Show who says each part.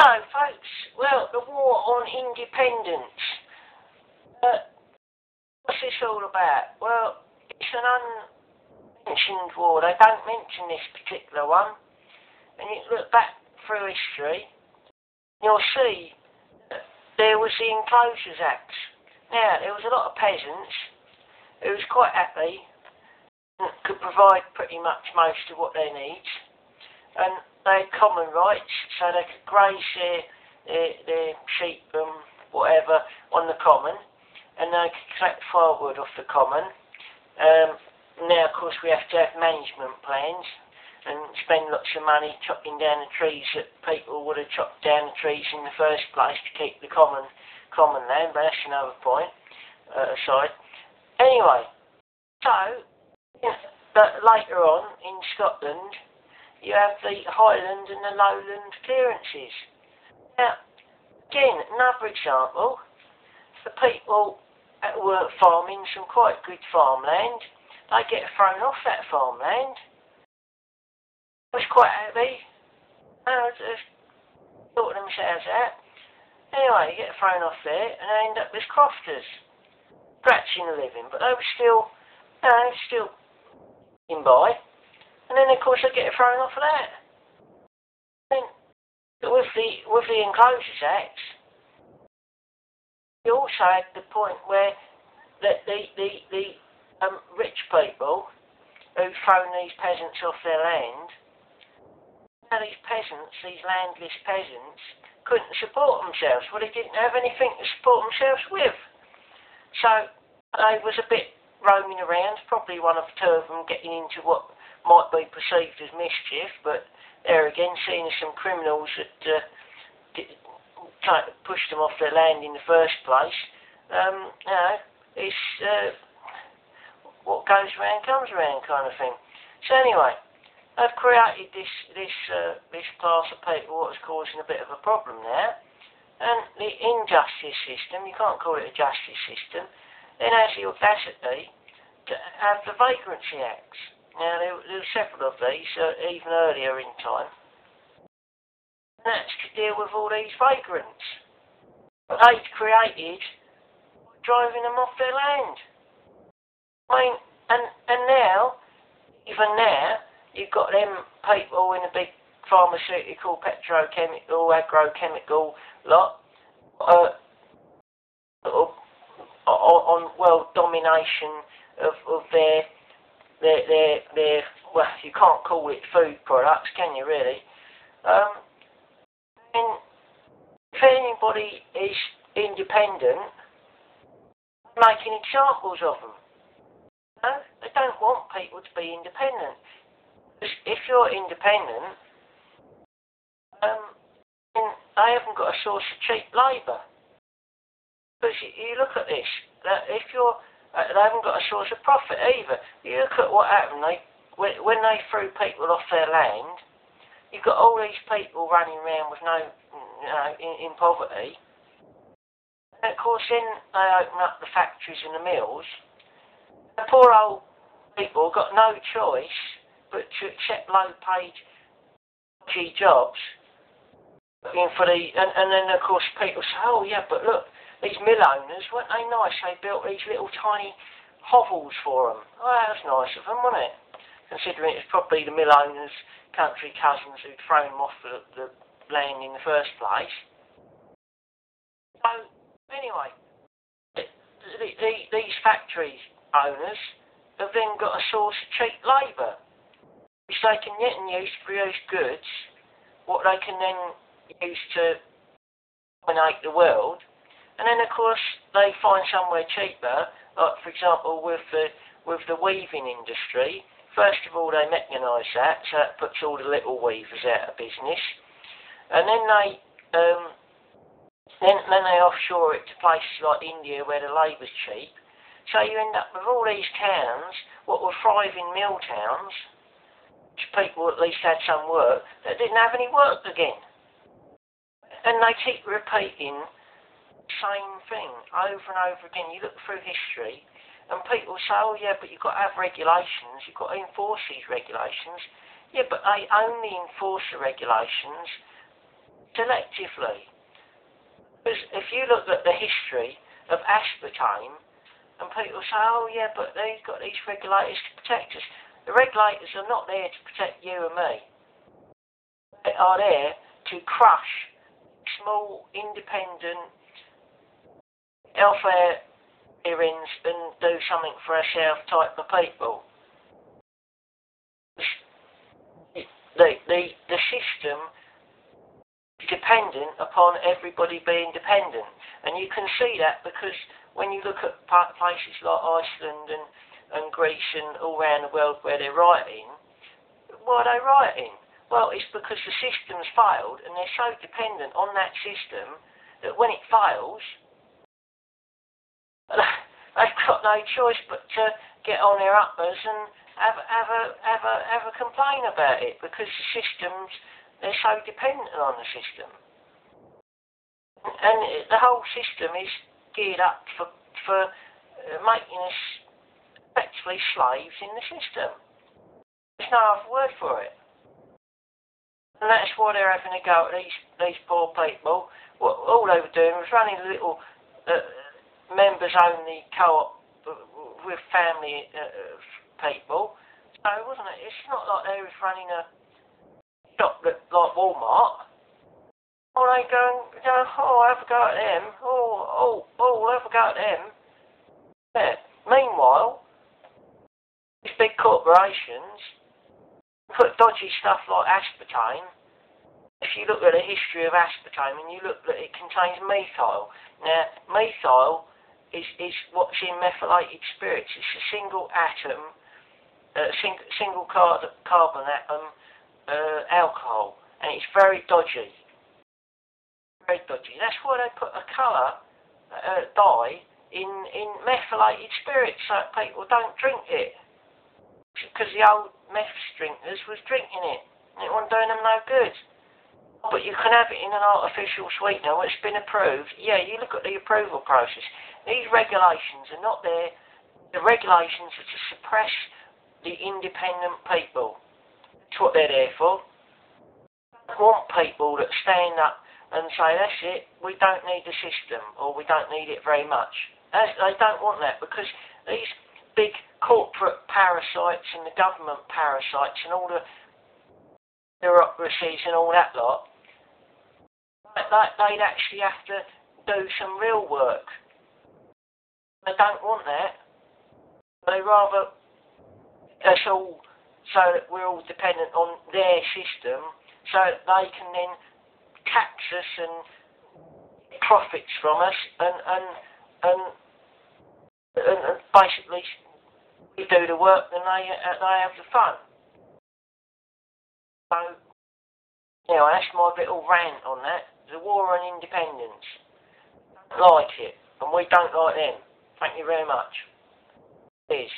Speaker 1: Hello folks, well, the war on independence. What's this all about? Well, it's an unmentioned war. They don't mention this particular one. And you look back through history, you'll see that there was the Enclosures Act. Now, there was a lot of peasants who was quite happy and could provide pretty much most of what they need. And they had common rights, so they could graze their sheep and whatever on the common, and they could collect firewood off the common. Now, of course, we have to have management plans and spend lots of money chopping down the trees that people would have chopped down the trees in the first place to keep the common land, but that's another point aside. Anyway, so but later on in Scotland, you have the Highland and the Lowland clearances. Now, again, another example, the people that were farming some quite good farmland, they get thrown off that farmland. I was quite happy. Just sorting themselves out. Anyway, you get thrown off there and they end up as crofters, scratching a living, but they were still in by. And then, of course, they get thrown off of that. Then, with the Enclosures Act, you also had the point where the rich people who'd thrown these peasants off their land, now these peasants, these landless peasants, couldn't support themselves. Well, they didn't have anything to support themselves with. So they was a bit roaming around, probably one of two of them getting into what might be perceived as mischief, but there again, seen as some criminals that pushed them off their land in the first place. It's what goes around comes around kind of thing. So anyway, I've created this class of people what's causing a bit of a problem now, and the injustice system, you can't call it a justice system, then has the audacity to have the Vagrancy Acts. Now, there were several of these, even earlier in time. And that's to deal with all these vagrants. But they'd created driving them off their land. I mean, and now, even now, you've got them people in a big pharmaceutical, petrochemical, agrochemical lot on world domination of their well, you can't call it food products, can you really? And if anybody is independent, making examples of them. No, they don't want people to be independent. Because if you're independent, then they haven't got a source of cheap labour. Because you look at this, that if they haven't got a source of profit either. You look at what happened, when they threw people off their land, you've got all these people running around with in poverty. And of course then they open up the factories and the mills. The poor old people got no choice but to accept low-paid jobs. And then of course people say, oh yeah, but look, these mill owners, weren't they nice? They built these little tiny hovels for them. Oh, that was nice of them, wasn't it? Considering it was probably the mill owners' country cousins who'd thrown them off the land in the first place. So, anyway, these factory owners have then got a source of cheap labour, which they can then use to produce goods, what they can then use to dominate the world. And then, of course, they find somewhere cheaper, like, for example, with the weaving industry. First of all, they mechanise that, so that puts all the little weavers out of business. And then they offshore it to places like India where the labour's cheap. So you end up with all these towns, what were thriving mill towns, which people at least had some work, that didn't have any work again. And they keep repeating same thing over and over again. You look through history and people say, oh yeah, but you've got to have regulations, you've got to enforce these regulations. Yeah, but they only enforce the regulations selectively. Because if you look at the history of aspartame, and people say, oh yeah, but they've got these regulators to protect us. The regulators are not there to protect you and me. They are there to crush small, independent, welfare hearings and do something for ourselves type of people. The system is dependent upon everybody being dependent. And you can see that because when you look at places like Iceland and Greece and all around the world where they're writing, what are they writing? Well, it's because the system's failed and they're so dependent on that system that when it fails, they've got no choice but to get on their uppers and have a complaint about it because the systems, they're so dependent on the system. And the whole system is geared up for making us effectively slaves in the system. There's no other word for it. And that's why they're having a go at these poor people. All they were doing was running a little members-only co-op with family people. So, wasn't it? It's not like they was running a shop like Walmart. Oh, they go, oh, have a go at them. Oh, have a go at them. Yeah. Meanwhile, these big corporations put dodgy stuff like aspartame. If you look at the history of aspartame and you look that it contains methyl. Now, methyl is what's in methylated spirits. It's a single atom, single carbon atom alcohol, and it's very dodgy. Very dodgy. That's why they put a colour dye in methylated spirits so that people don't drink it. Because the old meth drinkers was drinking it, and it wasn't doing them no good. But you can have it in an artificial sweetener which has been approved. Yeah, you look at the approval process. These regulations are not there. The regulations are to suppress the independent people. That's what they're there for. They want people that stand up and say, that's it, we don't need the system, or we don't need it very much. They don't want that, because these big corporate parasites and the government parasites and all the bureaucracies and all that lot, they'd actually have to do some real work. They don't want that. They rather us all, so that we're all dependent on their system, so that they can then tax us and profits from us and basically we do the work and they have the fun. So, that's my little rant on that. The war on independence. Don't like it, and we don't like them. Thank you very much. Cheers.